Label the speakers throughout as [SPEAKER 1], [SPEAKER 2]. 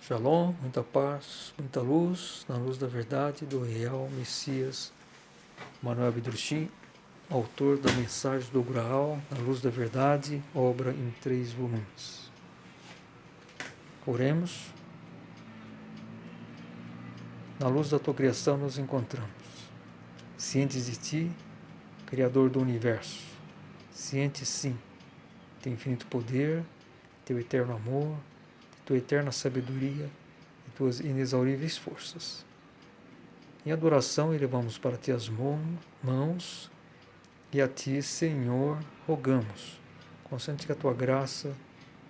[SPEAKER 1] Shalom, muita paz, muita luz, na luz da verdade do real Messias Manuel Abidrushim, autor da mensagem do Graal, na luz da verdade, obra em 3 volumes. Oremos. Na luz da tua criação nos encontramos, cientes de ti, Criador do universo, cientes sim, de teu infinito poder, teu eterno amor, de tua eterna sabedoria e tuas inexauríveis forças. Em adoração elevamos para ti as mãos e a ti, Senhor, rogamos, consente que a tua graça,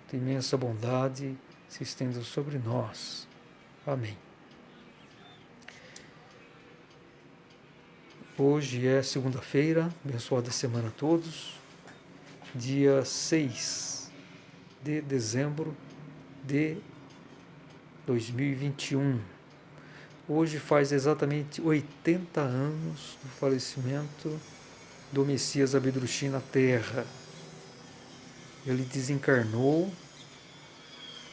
[SPEAKER 1] tua imensa bondade se estenda sobre nós. Amém. Hoje é segunda-feira, abençoada semana a todos, dia 6 de dezembro de 2021. Hoje faz exatamente 80 anos do falecimento do Messias Abidrushim na Terra. Ele desencarnou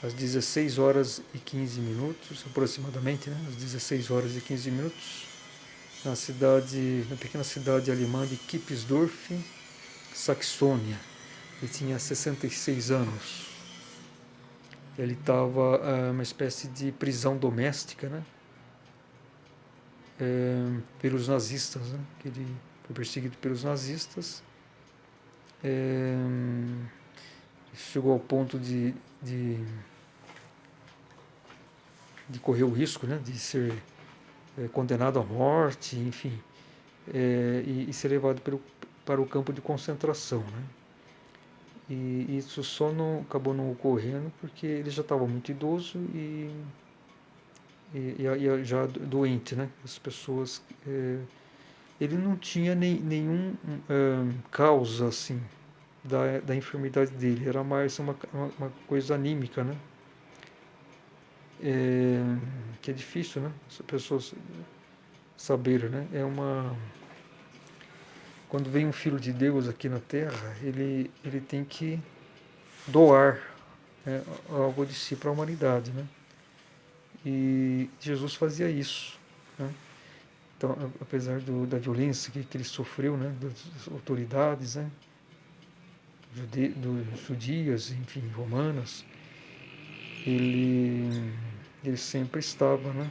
[SPEAKER 1] às 16 horas e 15 minutos, aproximadamente, né? Às 16 horas e 15 minutos, na pequena cidade alemã de Kipsdorf, Saxônia. Ele tinha 66 anos. Ele estava uma espécie de prisão doméstica, né? Pelos nazistas, né? Que ele foi perseguido pelos nazistas. Chegou ao ponto de correr o risco, né? De ser condenado à morte, enfim, e ser levado para o campo de concentração, né? E isso só acabou não ocorrendo porque ele já estava muito idoso e já doente, né? As pessoas, ele não tinha nenhum causa assim da enfermidade dele, era mais uma coisa anímica, né? Que é difícil, né? As pessoas saberem, né? Quando vem um filho de Deus aqui na Terra, ele tem que doar, né, algo de si para a humanidade, né? E Jesus fazia isso, né? Então, apesar da violência que ele sofreu, né, das autoridades, né, dos judias, enfim, romanas, ele sempre estava, né,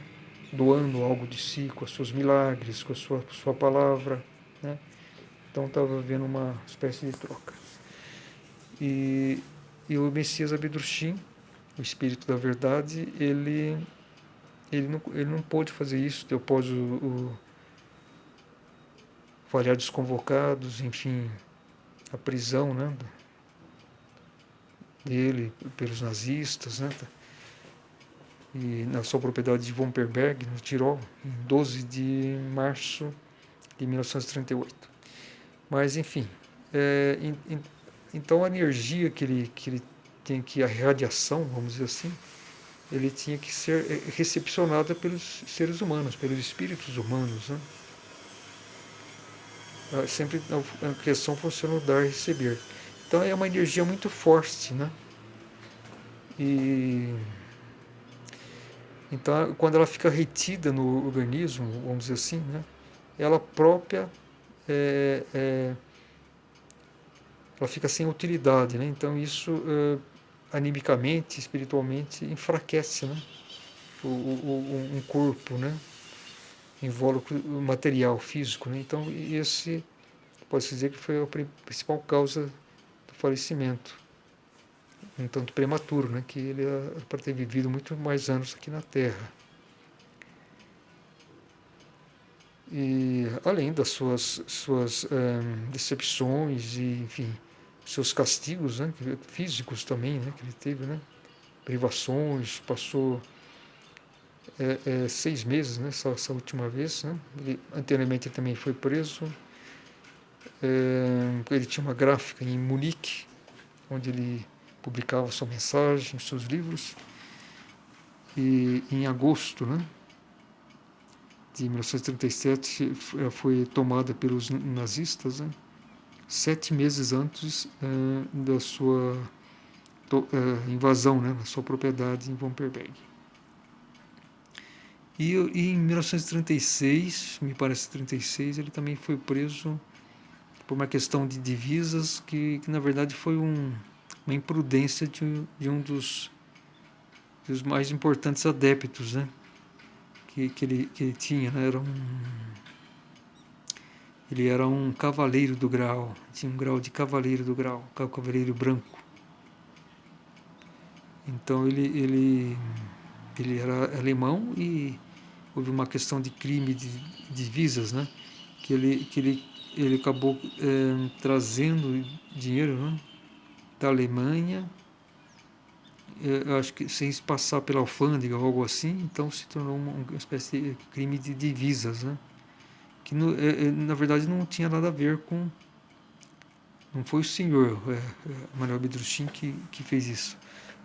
[SPEAKER 1] doando algo de si, com os seus milagres, com a sua palavra, né? Então estava havendo uma espécie de troca. E o Messias Abidrushim, o Espírito da Verdade, ele não pôde fazer isso após o Variados Convocados, enfim, a prisão, né, dele pelos nazistas, né, e na sua propriedade de Vomperberg, no Tirol, em 12 de março de 1938. Mas, enfim, então a energia que ele tem, a radiação, vamos dizer assim, ele tinha que ser recepcionada pelos seres humanos, pelos espíritos humanos, né? Sempre a criação funciona dar e receber. Então é uma energia muito forte, né? E então quando ela fica retida no organismo, vamos dizer assim, né? Ela própria ela fica sem utilidade, né? Então isso animicamente, espiritualmente enfraquece, né? Um corpo, né? Invólucro material, físico, né? Então esse pode-se dizer que foi a principal causa do falecimento, um tanto prematuro, né? Que ele era para ter vivido muito mais anos aqui na Terra. E além das suas decepções e, enfim, seus castigos, né? Físicos também, né? Que ele teve, né? Privações, passou 6 meses, né? Essa última vez, né? Ele, anteriormente também foi preso. Ele tinha uma gráfica em Munique, onde ele publicava sua mensagem, seus livros. E em agosto, né, de 1937 foi tomada pelos nazistas, né, 7 meses antes da sua invasão, né, na sua propriedade em Vomperberg. E em 1936, me parece 36, ele também foi preso por uma questão de divisas que na verdade foi uma imprudência de um dos mais importantes adeptos, né? Que ele tinha, né? Ele era um cavaleiro do grau, tinha um grau de cavaleiro do grau, cavaleiro branco. Então ele era alemão e houve uma questão de crime de divisas, né? Ele acabou trazendo dinheiro, né, da Alemanha, acho que sem passar pela alfândega ou algo assim, então se tornou uma espécie de crime de divisas, né? Que na verdade não tinha nada a ver com. Não foi o senhor Manuel Bedruchin que fez isso,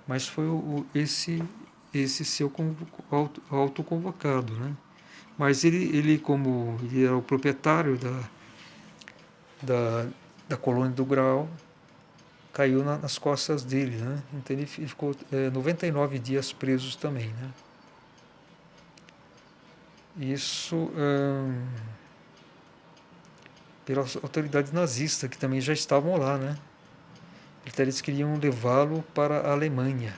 [SPEAKER 1] mas foi esse seu autoconvocado, né? Mas ele como ele era o proprietário da, da colônia do Graal, caiu nas costas dele, né? Então ele ficou 99 dias preso também, né? Isso pelas autoridades nazistas que também já estavam lá, né? Então eles queriam levá-lo para a Alemanha,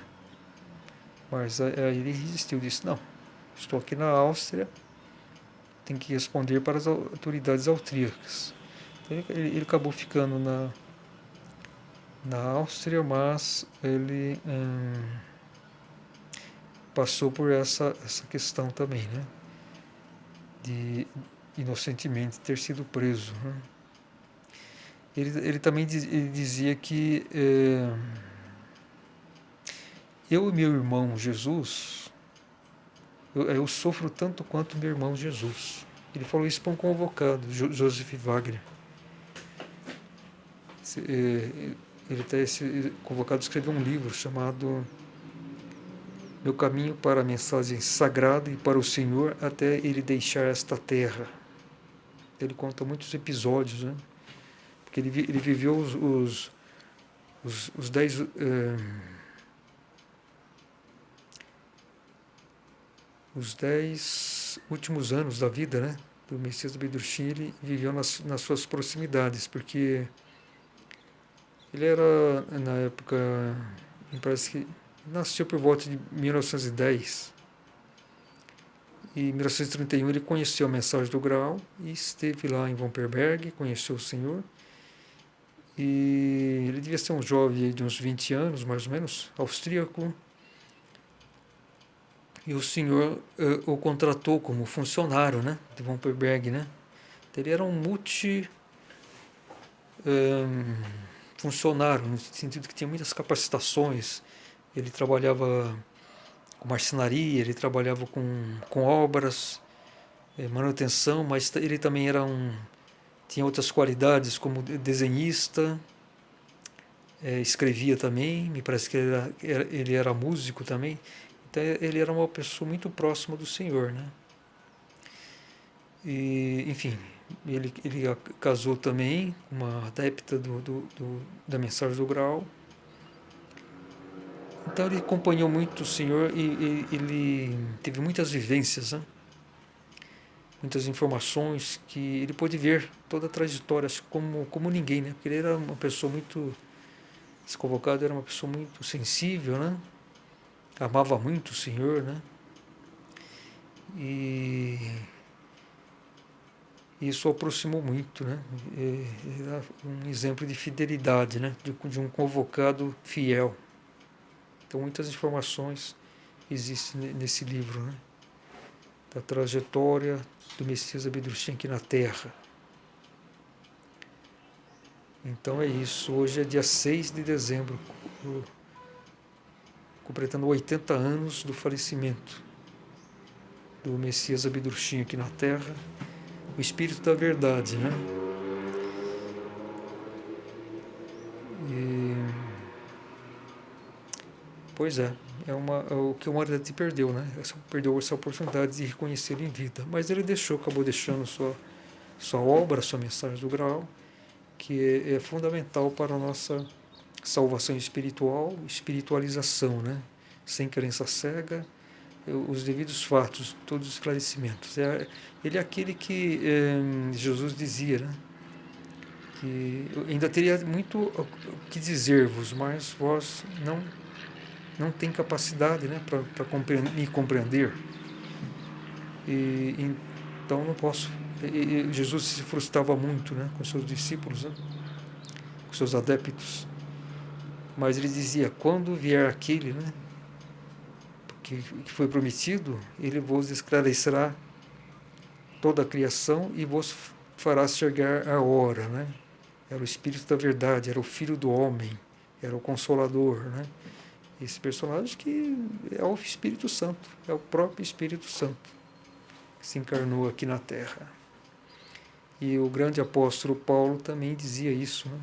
[SPEAKER 1] mas aí ele resistiu, disse não, estou aqui na Áustria, tem que responder para as autoridades austríacas. Então ele acabou ficando na Áustria, mas ele passou por essa questão também, né? De inocentemente ter sido preso, né? Ele também ele dizia que eu e meu irmão Jesus, eu sofro tanto quanto meu irmão Jesus. Ele falou isso para um convocado, Joseph Wagner. Esse convocado escreveu um livro chamado Meu Caminho para a Mensagem Sagrada e para o Senhor até ele deixar esta terra. Ele conta muitos episódios, né? Porque ele viveu os 10 os 10 últimos anos da vida, né, do Messias Bedruchin. Ele viveu nas suas proximidades, porque ele era, na época, me parece que nasceu por volta de 1910. E em 1931 ele conheceu a mensagem do Graal e esteve lá em Womperberg, conheceu o Senhor. E ele devia ser um jovem de uns 20 anos, mais ou menos, austríaco. E o senhor o contratou como funcionário, né, de Womperberg, né? Ele era um funcionário, no sentido que tinha muitas capacitações. Ele trabalhava com marcenaria, ele trabalhava com obras, manutenção, mas ele também tinha outras qualidades como desenhista, escrevia também, me parece que ele era músico também. Então ele era uma pessoa muito próxima do Senhor, né? E, enfim, ele casou também com uma adepta da mensagem do Graal. Então ele acompanhou muito o Senhor e ele teve muitas vivências, né? Muitas informações que ele pôde ver toda a trajetória como ninguém, né? Porque ele era uma pessoa muito, esse convocado era uma pessoa muito sensível, né? Amava muito o Senhor, né? E isso o aproximou muito, né? Era um exemplo de fidelidade, né? De um convocado fiel. Então muitas informações existem nesse livro, né? Da trajetória do Messias Bedruchin aqui na Terra. Então é isso. Hoje é dia 6 de dezembro, completando 80 anos do falecimento do Messias Bedruchin aqui na Terra, o Espírito da Verdade, né? E, pois é o que o humanidade perdeu, né? Perdeu essa oportunidade de reconhecer ele em vida. Mas ele acabou deixando sua obra, sua mensagem do Graal, que é fundamental para a nossa salvação espiritual, espiritualização, né? Sem crença cega, os devidos fatos, todos os esclarecimentos. Ele é aquele que Jesus dizia, né? Que eu ainda teria muito o que dizer-vos, mas vós não tem capacidade, né, para me compreender. Então não posso. Jesus se frustrava muito, né, com seus discípulos, né, com seus adeptos. Mas ele dizia: quando vier aquele, né, que foi prometido, ele vos esclarecerá toda a criação e vos fará chegar a hora, né? Era o Espírito da Verdade, era o Filho do Homem, era o Consolador, né? Esse personagem que é o Espírito Santo, é o próprio Espírito Santo que se encarnou aqui na Terra. E o grande apóstolo Paulo também dizia isso, né?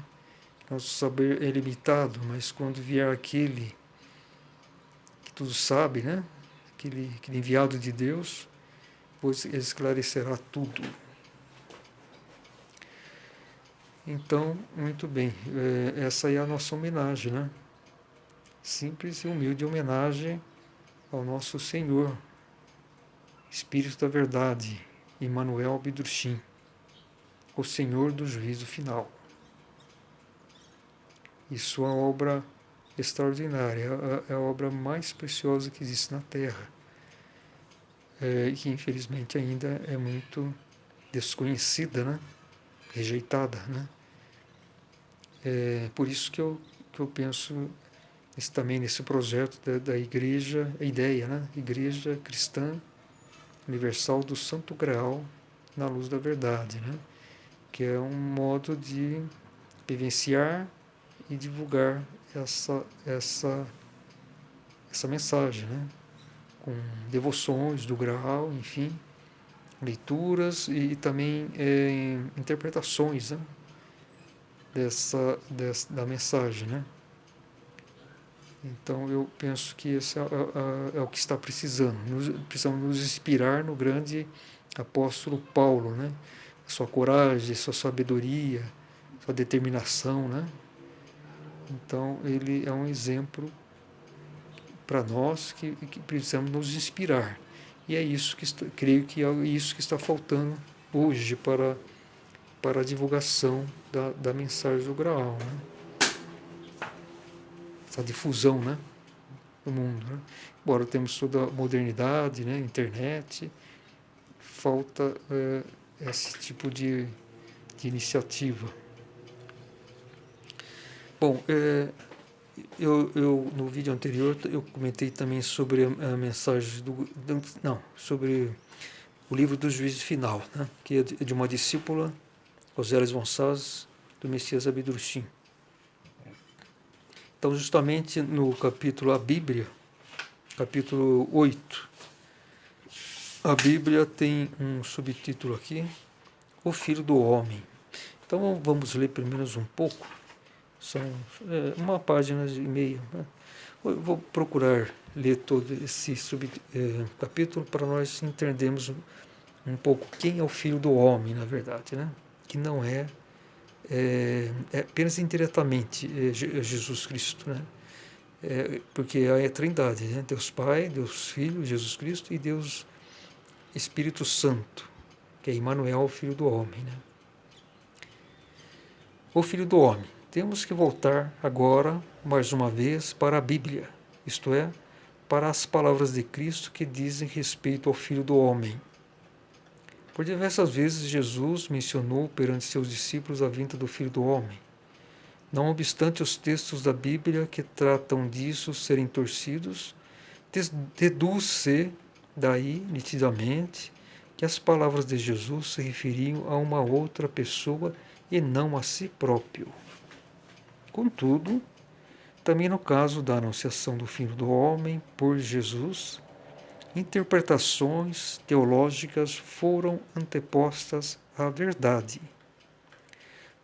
[SPEAKER 1] Nosso saber é limitado, mas quando vier aquele que tudo sabe, né? Aquele enviado de Deus, pois esclarecerá tudo. Então, muito bem, essa é a nossa homenagem, né? Simples e humilde homenagem ao nosso Senhor, Espírito da Verdade, Emmanuel Abidrushim, o Senhor do Juízo Final. E sua obra extraordinária, é a obra mais preciosa que existe na Terra, e que infelizmente ainda é muito desconhecida, né? Rejeitada, né? Por isso que eu penso também nesse projeto da igreja, a ideia, né? Igreja Cristã Universal do Santo Graal na luz da verdade, né? Que é um modo de vivenciar e divulgar essa mensagem, né? Com devoções do Graal, enfim, leituras e também interpretações, né? Da mensagem, né? Então eu penso que esse é o que está precisando. Precisamos nos inspirar no grande apóstolo Paulo, né? Sua coragem, sua sabedoria, sua determinação, né? Então ele é um exemplo para nós que precisamos nos inspirar. E é isso creio que é isso que está faltando hoje para a divulgação da mensagem do Graal, né? Essa difusão, né, no mundo, né? Embora temos toda a modernidade, né, internet, falta esse tipo de iniciativa. Bom, eu no vídeo anterior eu comentei também sobre a mensagem sobre o livro do Juízo Final, né, que é de uma discípula, Oséias Gonçalves, do Messias Abidrushim. Então, justamente no capítulo A Bíblia, capítulo 8, a Bíblia tem um subtítulo aqui, O Filho do Homem. Então, vamos ler pelo menos um pouco. São uma página e meia, né? Eu vou procurar ler todo esse capítulo para nós entendermos um pouco quem é o Filho do Homem, na verdade, né? Que não é apenas indiretamente Jesus Cristo, né? Porque é a Trindade, né? Deus Pai, Deus Filho, Jesus Cristo e Deus Espírito Santo, que é Emmanuel, Filho do Homem, né? O Filho do Homem. Temos que voltar agora, mais uma vez, para a Bíblia, isto é, para as palavras de Cristo que dizem respeito ao Filho do Homem. Por diversas vezes Jesus mencionou perante seus discípulos a vinda do Filho do Homem. Não obstante os textos da Bíblia que tratam disso serem torcidos, deduz-se daí nitidamente que as palavras de Jesus se referiam a uma outra pessoa e não a si próprio. Contudo, também no caso da anunciação do Filho do Homem por Jesus, interpretações teológicas foram antepostas à verdade.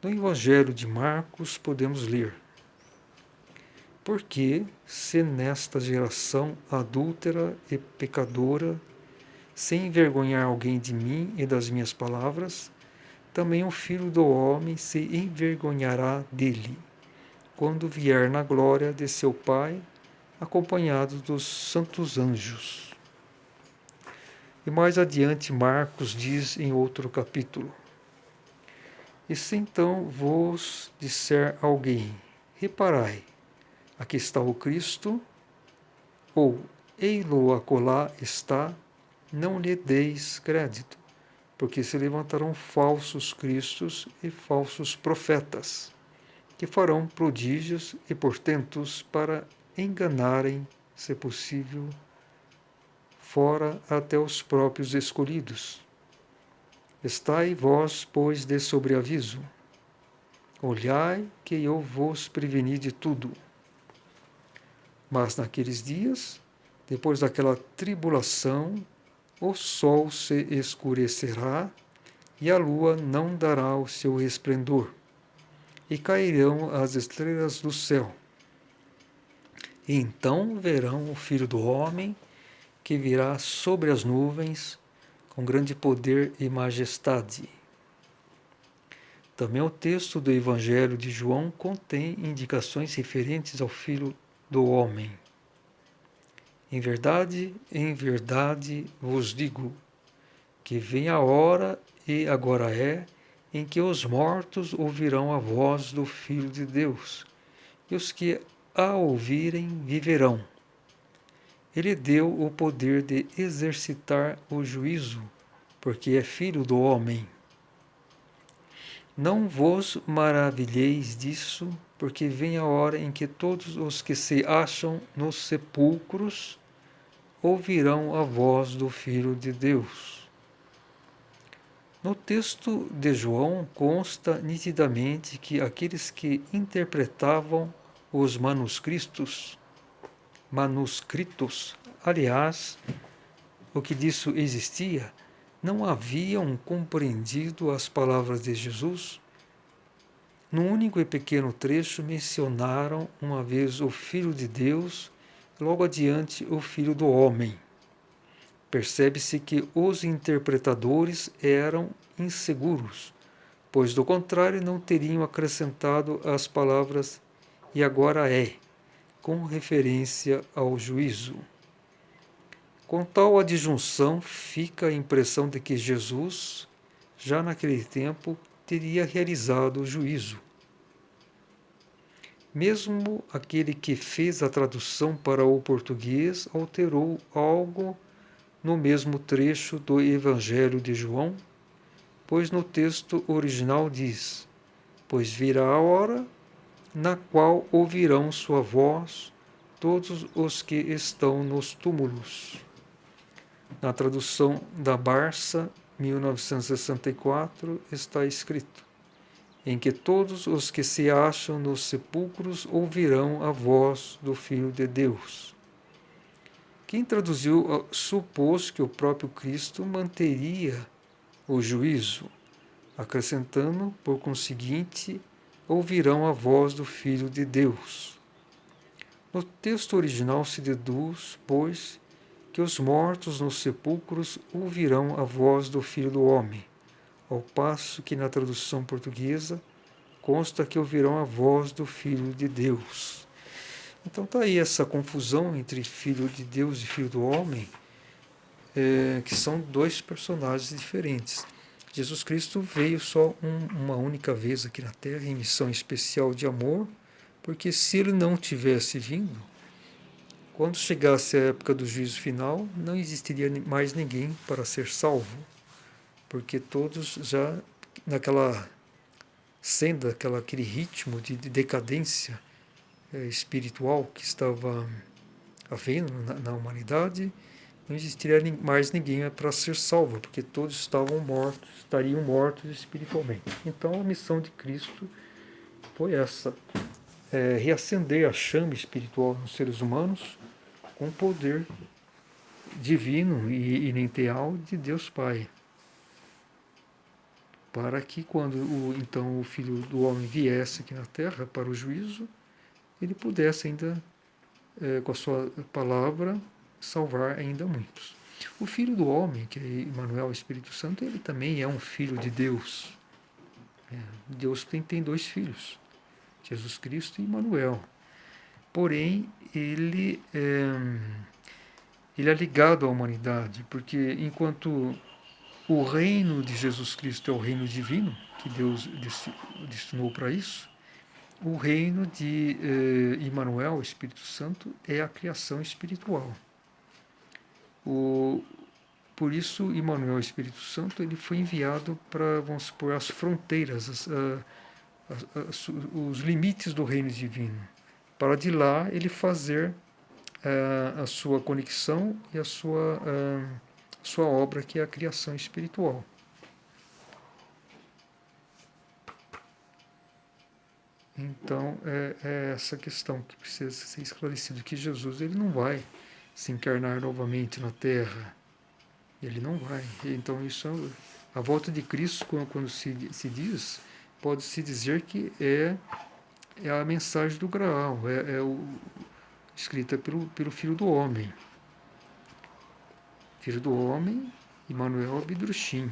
[SPEAKER 1] No Evangelho de Marcos podemos ler: porque, se nesta geração adúltera e pecadora, sem envergonhar alguém de mim e das minhas palavras, também o Filho do Homem se envergonhará dele, quando vier na glória de seu Pai, acompanhado dos santos anjos. E mais adiante Marcos diz em outro capítulo: E se então vos disser alguém, reparai, aqui está o Cristo, ou ei-lo acolá está, não lhe deis crédito, porque se levantarão falsos cristos e falsos profetas, que farão prodígios e portentos para enganarem, se possível, fora até os próprios escolhidos. Estai vós, pois, de sobreaviso. Olhai que eu vos preveni de tudo. Mas naqueles dias, depois daquela tribulação, o sol se escurecerá e a lua não dará o seu resplendor, e cairão as estrelas do céu. E então verão o Filho do Homem, que virá sobre as nuvens, com grande poder e majestade. Também o texto do Evangelho de João contém indicações referentes ao Filho do Homem. Em verdade vos digo, que vem a hora, e agora é, em que os mortos ouvirão a voz do Filho de Deus, e os que a ouvirem viverão. Ele deu o poder de exercitar o juízo, porque é Filho do Homem. Não vos maravilheis disso, porque vem a hora em que todos os que se acham nos sepulcros ouvirão a voz do Filho de Deus. No texto de João consta nitidamente que aqueles que interpretavam os manuscritos, aliás, o que disso existia, não haviam compreendido as palavras de Jesus. Num único e pequeno trecho mencionaram uma vez o Filho de Deus, logo adiante o Filho do Homem. Percebe-se que os interpretadores eram inseguros, pois do contrário não teriam acrescentado as palavras "e agora é", com referência ao juízo. Com tal adjunção, fica a impressão de que Jesus, já naquele tempo, teria realizado o juízo. Mesmo aquele que fez a tradução para o português alterou algo no mesmo trecho do Evangelho de João, pois no texto original diz: Pois virá a hora na qual ouvirão sua voz todos os que estão nos túmulos. Na tradução da Barça, 1964, está escrito: em que todos os que se acham nos sepulcros ouvirão a voz do Filho de Deus. Quem traduziu supôs que o próprio Cristo manteria o juízo, acrescentando, por conseguinte, ouvirão a voz do Filho de Deus. No texto original se deduz, pois, que os mortos nos sepulcros ouvirão a voz do Filho do Homem, ao passo que na tradução portuguesa consta que ouvirão a voz do Filho de Deus. Então está aí essa confusão entre Filho de Deus e Filho do Homem, que são dois personagens diferentes. Jesus Cristo veio só uma única vez aqui na Terra, em missão especial de amor, porque se ele não tivesse vindo, quando chegasse a época do juízo final, não existiria mais ninguém para ser salvo, porque todos já naquela senda, aquele ritmo de decadência espiritual que estava havendo na humanidade, não existiria mais ninguém para ser salvo, porque todos estariam mortos espiritualmente. Então a missão de Cristo foi essa, reacender a chama espiritual nos seres humanos com o poder divino e inerente de Deus Pai, para que quando então o Filho do Homem viesse aqui na Terra para o juízo, ele pudesse ainda, com a sua palavra, salvar ainda muitos. O Filho do Homem, que é Emmanuel, o Espírito Santo, ele também é um filho de Deus. Deus tem dois filhos, Jesus Cristo e Emmanuel. Porém, ele ele é ligado à humanidade, porque enquanto o reino de Jesus Cristo é o reino divino, que Deus destinou para isso, o reino de Emmanuel, Espírito Santo, é a criação espiritual. O, por isso, Emmanuel, Espírito Santo, ele foi enviado para, vamos supor, as fronteiras, os limites do reino divino, para de lá ele fazer a sua conexão e a sua obra, que é a criação espiritual. Então, é essa questão que precisa ser esclarecida, que Jesus ele não vai se encarnar novamente na Terra. Ele não vai. Então, isso a volta de Cristo, quando se diz, pode-se dizer que é a mensagem do Graal, escrita pelo Filho do Homem. Filho do Homem, Emmanuel Abidrushim,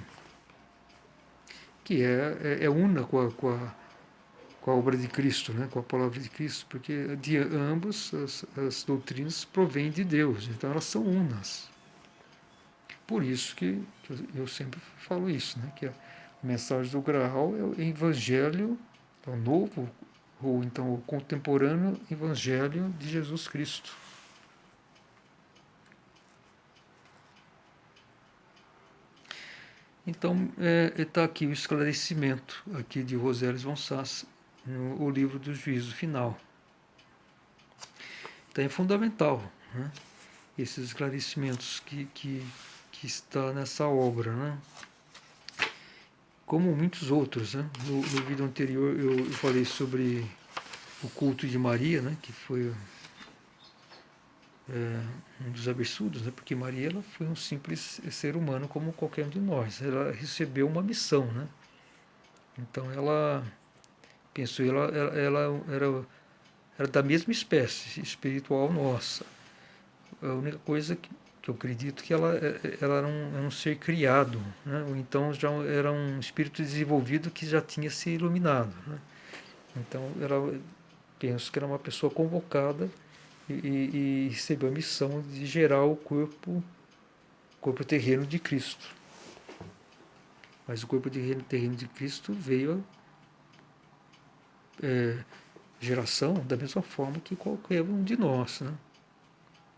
[SPEAKER 1] que é una com a obra de Cristo, né, com a palavra de Cristo, porque de ambas as doutrinas provêm de Deus, então elas são unas. Por isso que eu sempre falo isso, né, que a mensagem do Graal é o Evangelho, é o novo, ou então o contemporâneo Evangelho de Jesus Cristo. Então, está aqui o esclarecimento aqui de Rosélios von Sass, no livro do Juízo Final. Então é fundamental, né, esses esclarecimentos que está nessa obra, né? Como muitos outros, né? No vídeo anterior eu falei sobre o culto de Maria, né? Que foi um dos absurdos, né? Porque Maria ela foi um simples ser humano como qualquer um de nós. Ela recebeu uma missão, né? Então ela pensou, ela era da mesma espécie espiritual nossa. A única coisa que eu acredito que ela era um ser criado, né? Ou então já era um espírito desenvolvido que já tinha se iluminado, né? Então penso que era uma pessoa convocada e recebeu a missão de gerar o corpo terreno de Cristo. Mas o corpo terreno de Cristo veio geração da mesma forma que qualquer um de nós, né?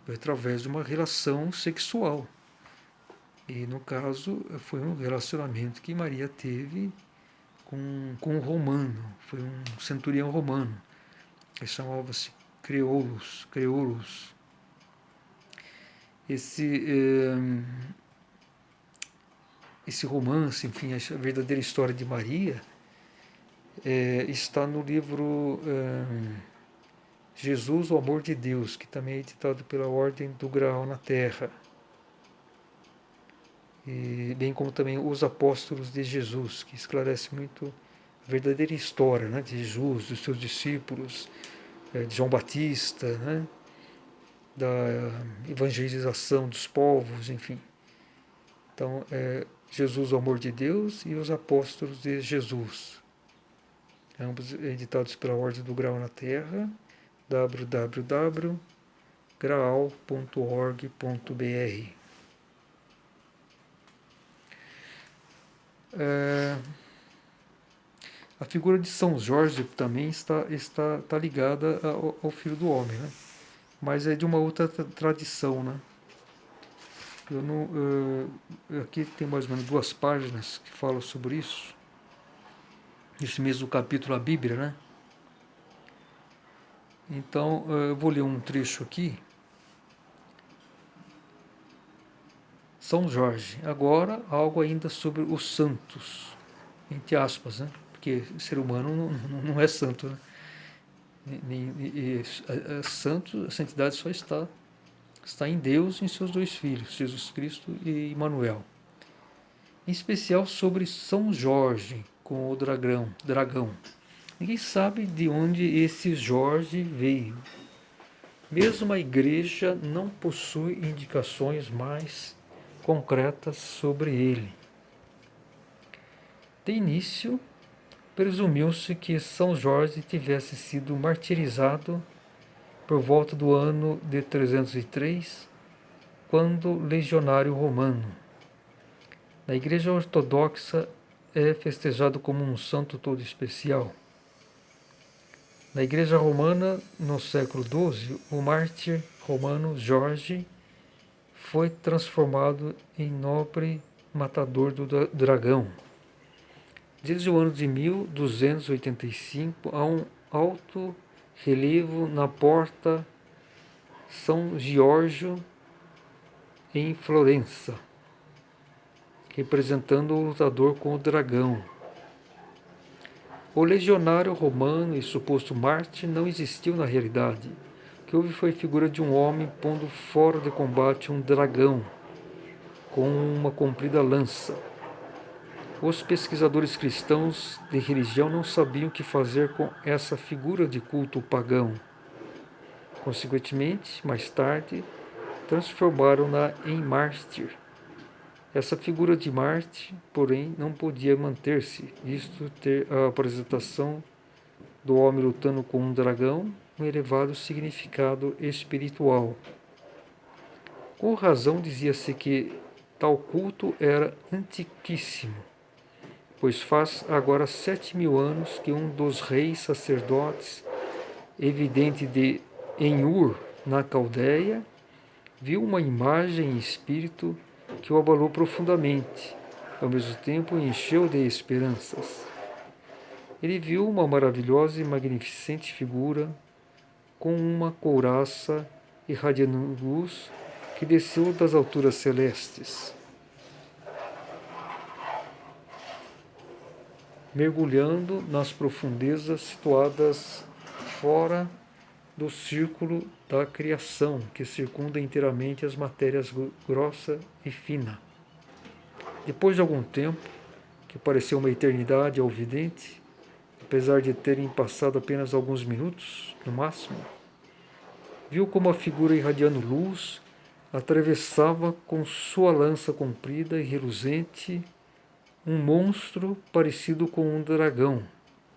[SPEAKER 1] Através de uma relação sexual. E no caso foi um relacionamento que Maria teve com um romano, foi um centurião romano. Ele chamava-se Creolus. Esse romance, enfim, a verdadeira história de Maria, está no livro Jesus, o Amor de Deus, que também é editado pela Ordem do Graal na Terra. E bem como também Os Apóstolos de Jesus, que esclarece muito a verdadeira história, né, de Jesus, dos seus discípulos, de João Batista, né, da evangelização dos povos, enfim. Então, Jesus, o Amor de Deus, e Os Apóstolos de Jesus, ambos editados pela Ordem do Graal na Terra, www.graal.org.br. A figura de São Jorge também está ligada ao Filho do Homem, né? Mas é de uma outra tradição, né? Eu não, aqui tem mais ou menos 2 páginas que falam sobre isso. Esse mesmo capítulo, a Bíblia, né? Então, eu vou ler um trecho aqui. São Jorge. Agora, algo ainda sobre os santos, entre aspas, né? Porque o ser humano não é santo, né? A santidade só está em Deus e em seus 2 filhos, Jesus Cristo e Emmanuel. Em especial sobre São Jorge com o dragão. Ninguém sabe de onde esse Jorge veio. Mesmo a Igreja não possui indicações mais concretas sobre ele. De início, presumiu-se que São Jorge tivesse sido martirizado por volta do ano de 303 quando legionário romano. Na Igreja Ortodoxa é festejado como um santo todo especial. Na Igreja Romana, no século XII, o mártir romano Jorge foi transformado em nobre matador do dragão. Desde o ano de 1285, há um alto relevo na Porta São Giorgio, em Florença, representando o lutador com o dragão. O legionário romano e suposto mártir não existiu na realidade. O que houve foi a figura de um homem pondo fora de combate um dragão com uma comprida lança. Os pesquisadores cristãos de religião não sabiam o que fazer com essa figura de culto pagão. Consequentemente, mais tarde, transformaram-na em mártir. Essa figura de Marte, porém, não podia manter-se, visto ter a apresentação do homem lutando com um dragão um elevado significado espiritual. Com razão dizia-se que tal culto era antiquíssimo, pois faz agora 7.000 anos que um dos reis sacerdotes, evidente de Enur, na Caldeia, viu uma imagem em espírito que o abalou profundamente, ao mesmo tempo o encheu de esperanças. Ele viu uma maravilhosa e magnificente figura com uma couraça irradiando luz que desceu das alturas celestes, mergulhando nas profundezas situadas fora do círculo da criação que circunda inteiramente as matérias grossa e fina. Depois de algum tempo, que pareceu uma eternidade ao vidente, apesar de terem passado apenas alguns minutos, no máximo, viu como a figura irradiando luz atravessava com sua lança comprida e reluzente um monstro parecido com um dragão,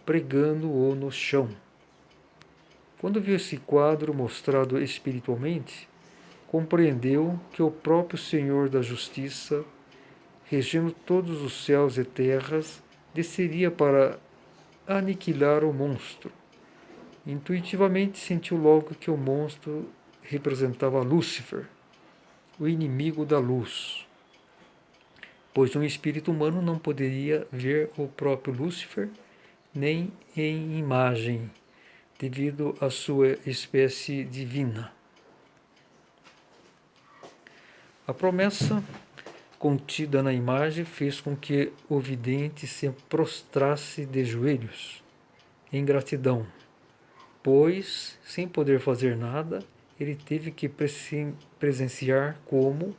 [SPEAKER 1] pregando-o no chão. Quando viu esse quadro mostrado espiritualmente, compreendeu que o próprio Senhor da Justiça, regendo todos os céus e terras, desceria para aniquilar o monstro. Intuitivamente sentiu logo que o monstro representava Lúcifer, o inimigo da luz, pois um espírito humano não poderia ver o próprio Lúcifer nem em imagem, devido à sua espécie divina. A promessa contida na imagem fez com que o vidente se prostrasse de joelhos, em gratidão, pois, sem poder fazer nada, ele teve que presenciar como,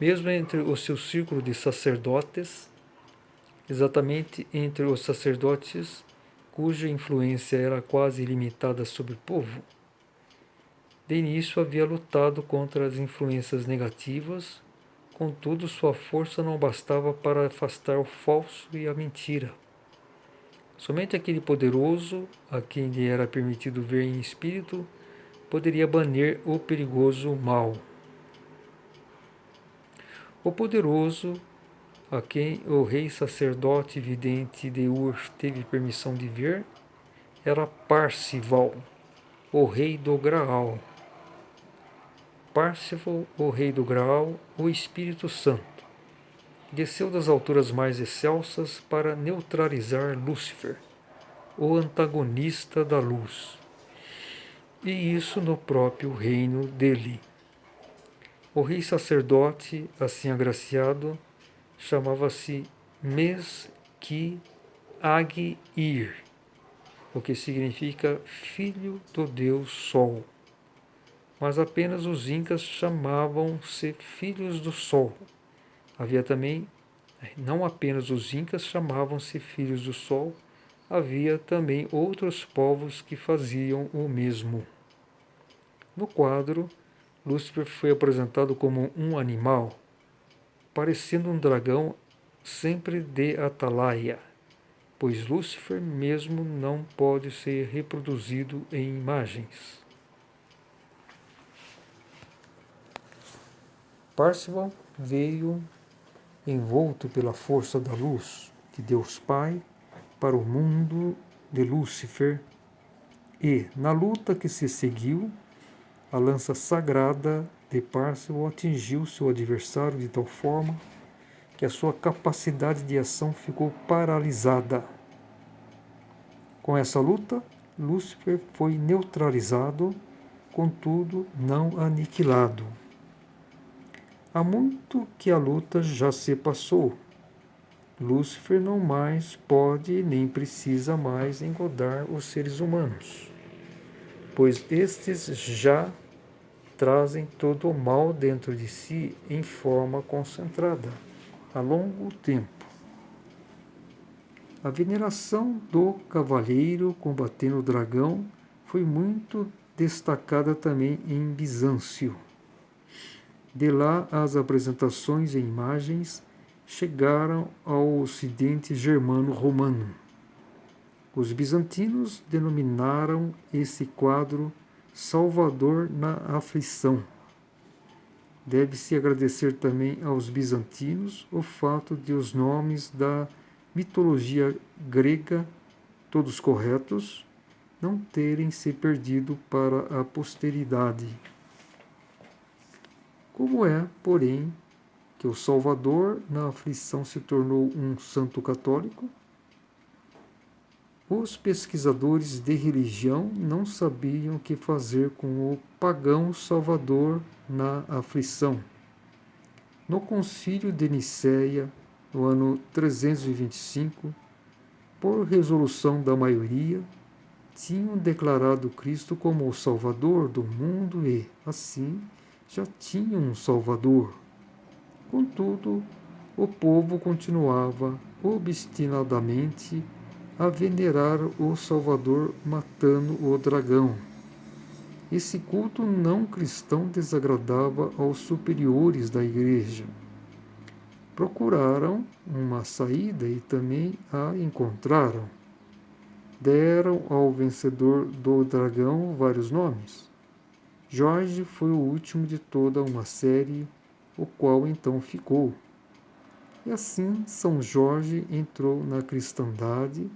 [SPEAKER 1] mesmo entre o seu círculo de sacerdotes, exatamente entre os sacerdotes cuja influência era quase ilimitada sobre o povo, de início havia lutado contra as influências negativas, contudo sua força não bastava para afastar o falso e a mentira. Somente aquele poderoso, a quem lhe era permitido ver em espírito, poderia banir o perigoso mal. O poderoso, a quem o rei sacerdote vidente de Ur teve permissão de ver, era Parzival, o rei do Graal. Parzival, o rei do Graal, o Espírito Santo, desceu das alturas mais excelsas para neutralizar Lúcifer, o antagonista da luz, e isso no próprio reino dele. O rei sacerdote, assim agraciado, chamava-se Mesqui-Agir, o que significa filho do deus Sol. Mas apenas os incas chamavam-se filhos do Sol. Havia também, não apenas os incas chamavam-se filhos do Sol, havia também outros povos que faziam o mesmo. No quadro, Lúcifer foi apresentado como um animal, parecendo um dragão sempre de atalaia, pois Lúcifer mesmo não pode ser reproduzido em imagens. Parzival veio envolto pela força da luz de Deus Pai para o mundo de Lúcifer e, na luta que se seguiu, a lança sagrada de Parzival atingiu seu adversário de tal forma que a sua capacidade de ação ficou paralisada. Com essa luta, Lúcifer foi neutralizado, contudo não aniquilado. Há muito que a luta já se passou. Lúcifer não mais pode nem precisa mais engodar os seres humanos, pois estes já trazem todo o mal dentro de si em forma concentrada, a longo tempo. A veneração do cavaleiro combatendo o dragão foi muito destacada também em Bizâncio. De lá, as apresentações em imagens chegaram ao ocidente germano-romano. Os bizantinos denominaram esse quadro Salvador na Aflição. Deve-se agradecer também aos bizantinos o fato de os nomes da mitologia grega, todos corretos, não terem se perdido para a posteridade. Como é, porém, que o Salvador na aflição se tornou um santo católico? Os pesquisadores de religião não sabiam o que fazer com o pagão Salvador na aflição. No Concílio de Nicéia, no ano 325, por resolução da maioria, tinham declarado Cristo como o Salvador do mundo e, assim, já tinham um Salvador. Contudo, o povo continuava obstinadamente a venerar o Salvador matando o dragão. Esse culto não cristão desagradava aos superiores da igreja. Procuraram uma saída e também a encontraram. Deram ao vencedor do dragão vários nomes. Jorge foi o último de toda uma série, o qual então ficou. E assim São Jorge entrou na cristandade,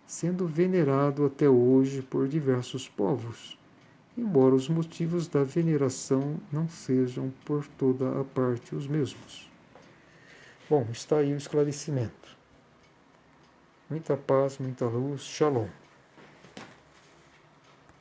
[SPEAKER 1] sendo venerado até hoje por diversos povos, embora os motivos da veneração não sejam por toda a parte os mesmos. Bom, está aí o esclarecimento. Muita paz, muita luz. Shalom.